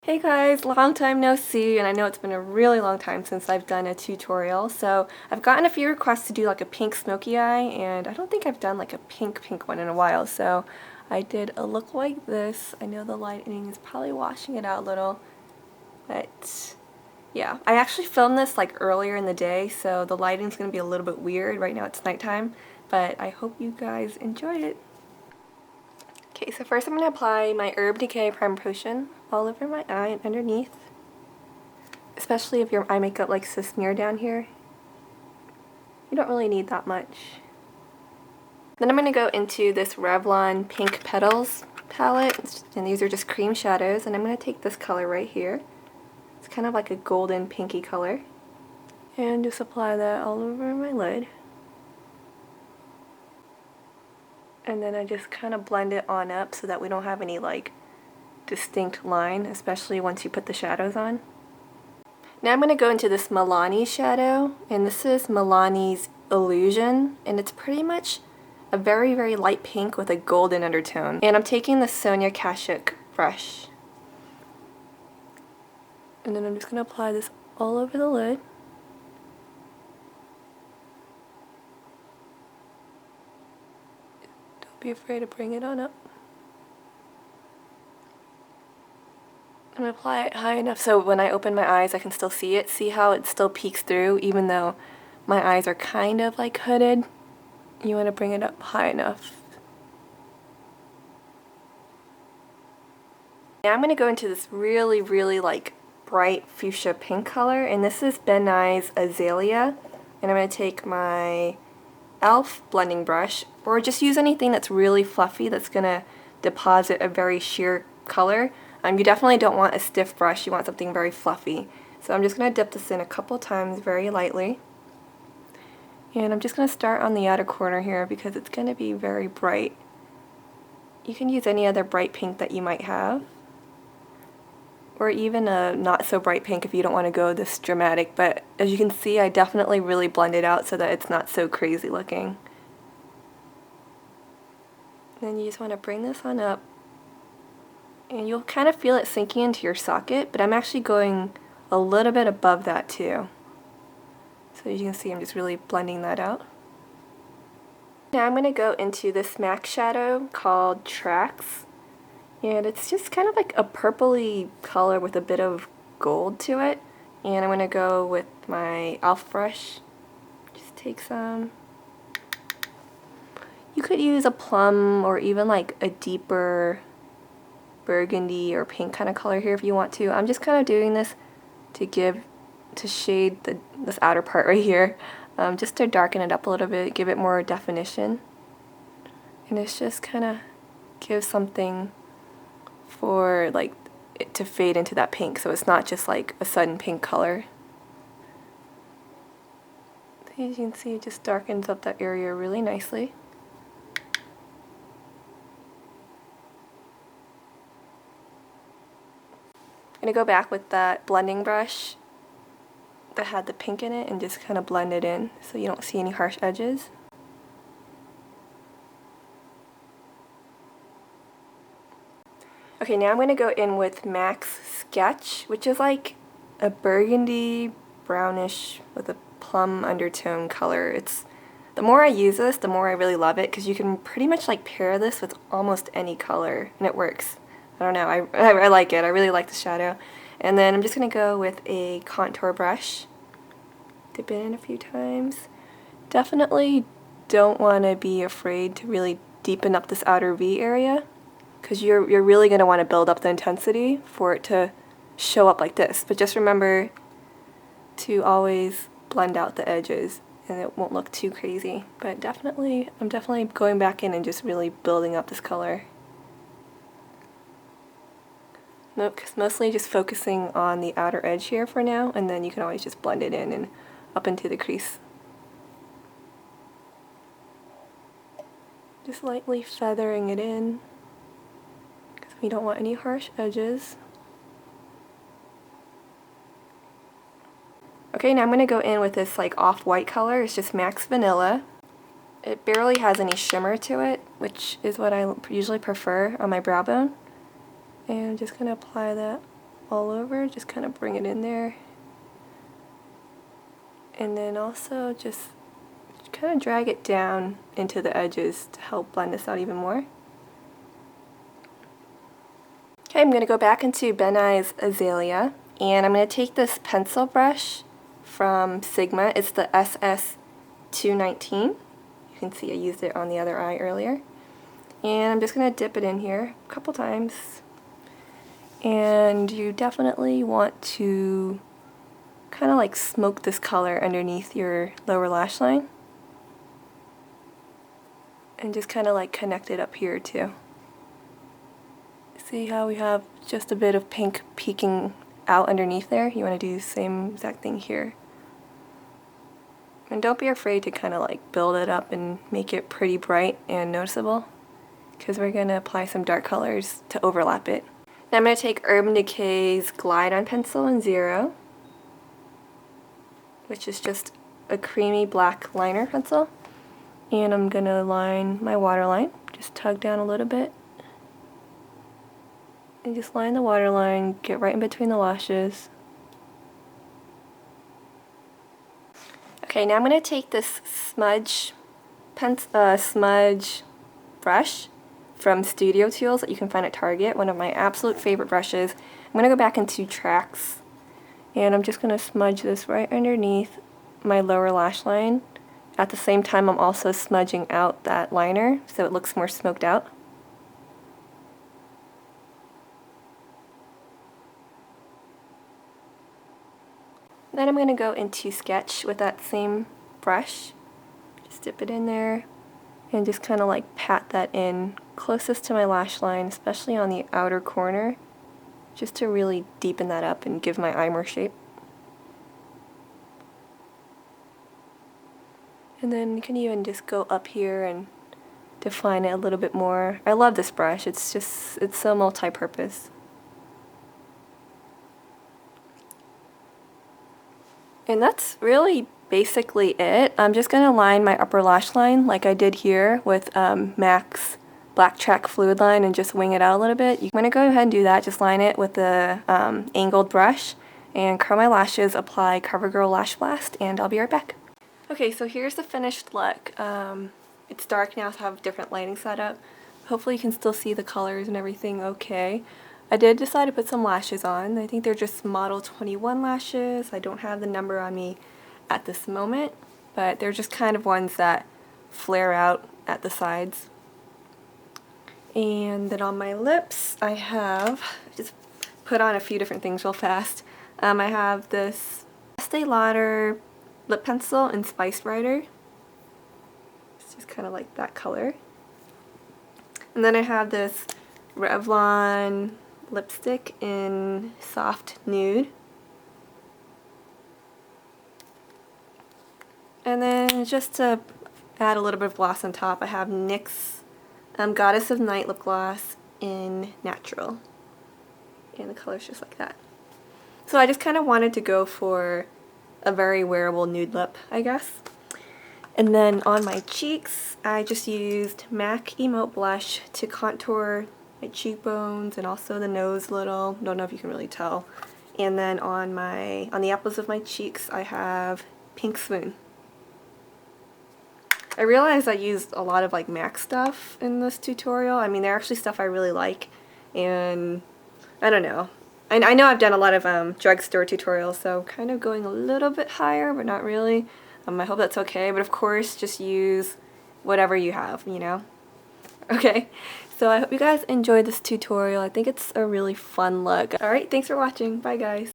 Hey guys, long time no see, and I know it's been a really long time since I've done a tutorial, so I've gotten a few requests to do like a pink smoky eye, and I don't think I've done like a pink one in a while, so I did a look like this. I know the lighting is probably washing it out a little, but yeah. I actually filmed this like earlier in the day, so the lighting's going to be a little bit weird. Right now it's nighttime, but I hope you guys enjoy it. Okay, so first I'm going to apply my Decay Prime Potion all over my eye and underneath. Especially if your eye makeup likes to smear down here. You don't really need that much. Then I'm going to go into this Revlon Pink Petals palette, and these are just cream shadows, and I'm going to take this color right here. It's kind of like a golden pinky color. And just apply that all over my lid. And then I just kind of blend it on up so that we don't have any like distinct line, especially once you put the shadows on. Now I'm going to go into this Milani shadow, and this is Milani's Illusion, and it's pretty much a very, very light pink with a golden undertone. And I'm taking the Sonia Kashuk brush. And then I'm just going to apply this all over the lid. Don't be afraid to bring it on up. I'm going to apply it high enough so when I open my eyes I can still see it. See how it still peeks through even though my eyes are kind of like hooded? You want to bring it up high enough. Now I'm going to go into this really, really like bright fuchsia pink color, and this is Ben Nye's Azalea, and I'm going to take my e.l.f. blending brush, or just use anything that's really fluffy that's going to deposit a very sheer color. You definitely don't want a stiff brush, you want something very fluffy. So I'm just going to dip this in a couple times very lightly. And I'm just going to start on the outer corner here because it's going to be very bright. You can use any other bright pink that you might have. Or even a not so bright pink if you don't want to go this dramatic, but as you can see I definitely really blend it out so that it's not so crazy looking. Then you just want to bring this on up, and you'll kind of feel it sinking into your socket, but I'm actually going a little bit above that too. So as you can see I'm just really blending that out. Now I'm going to go into this MAC shadow called Trax. And it's just kind of like a purpley color with a bit of gold to it. And I'm going to go with my e.l.f. brush. Just take some. You could use a plum or even like a deeper burgundy or pink kind of color here if you want to. I'm just kind of doing this to shade this outer part right here. Just to darken it up a little bit, give it more definition. And it's just kind of gives something for like it to fade into that pink, so it's not just like a sudden pink color. As you can see, it just darkens up that area really nicely. I'm going to go back with that blending brush that had the pink in it and just kind of blend it in so you don't see any harsh edges. Okay, now I'm going to go in with MAC's Sketch, which is like a burgundy brownish with a plum undertone color. The more I use this, the more I really love it because you can pretty much like pair this with almost any color and it works. I don't know, I like it. I really like the shadow. And then I'm just going to go with a contour brush. Dip it in a few times. Definitely don't want to be afraid to really deepen up this outer V area, because you're really going to want to build up the intensity for it to show up like this. But just remember to always blend out the edges and it won't look too crazy. But I'm definitely going back in and just really building up this color. Nope, mostly just focusing on the outer edge here for now, and then you can always just blend it in and up into the crease. Just lightly feathering it in. We don't want any harsh edges. Okay, now I'm going to go in with this like off-white color. It's just MAC's Vanilla. It barely has any shimmer to it, which is what I usually prefer on my brow bone. And I'm just going to apply that all over, just kind of bring it in there. And then also just kind of drag it down into the edges to help blend this out even more. Okay, I'm going to go back into Ben Nye's Azalea, and I'm going to take this pencil brush from Sigma. It's the SS219. You can see I used it on the other eye earlier. And I'm just going to dip it in here a couple times. And you definitely want to kind of like smoke this color underneath your lower lash line. And just kind of like connect it up here too. See how we have just a bit of pink peeking out underneath there? You want to do the same exact thing here. And don't be afraid to kind of like build it up and make it pretty bright and noticeable, because we're going to apply some dark colors to overlap it. Now I'm going to take Urban Decay's Glide On Pencil in 0, which is just a creamy black liner pencil. And I'm going to line my waterline, just tug down a little bit. And just line the waterline, get right in between the lashes. Okay, now I'm going to take this smudge brush from Studio Tools that you can find at Target, one of my absolute favorite brushes. I'm going to go back into Trax, and I'm just going to smudge this right underneath my lower lash line. At the same time, I'm also smudging out that liner so it looks more smoked out. Then I'm going to go into Sketch with that same brush. Just dip it in there and just kind of like pat that in closest to my lash line, especially on the outer corner, just to really deepen that up and give my eye more shape. And then you can even just go up here and define it a little bit more. I love this brush. It's so multi-purpose. And that's really basically it. I'm just going to line my upper lash line like I did here with MAC's BlackTrack Fluidline and just wing it out a little bit. I'm going to go ahead and do that. Just line it with the angled brush and curl my lashes, apply CoverGirl LashBlast, and I'll be right back. Okay, so here's the finished look. It's dark now, so I have different lighting set up. Hopefully you can still see the colors and everything okay. I did decide to put some lashes on. I think they're just Model 21 lashes. I don't have the number on me at this moment, but they're just kind of ones that flare out at the sides. And then on my lips, I have just put on a few different things real fast. I have this Estee Lauder lip pencil in Spice Rider. It's just kind of like that color. And then I have this Revlon lipstick in Soft Nude. And then just to add a little bit of gloss on top, I have NYX Goddess of Night lip gloss in Natural. And the color's just like that. So I just kind of wanted to go for a very wearable nude lip, I guess. And then on my cheeks, I just used MAC Emote Blush to contour my cheekbones and also the nose a little. Don't know if you can really tell. And then on the apples of my cheeks, I have Pink Swoon. I realized I used a lot of like MAC stuff in this tutorial. I mean, they're actually stuff I really like, and I don't know. I know I've done a lot of drugstore tutorials, so kind of going a little bit higher, but not really. I hope that's okay, but of course, just use whatever you have, you know? Okay, so I hope you guys enjoyed this tutorial. I think it's a really fun look. Alright, thanks for watching. Bye, guys.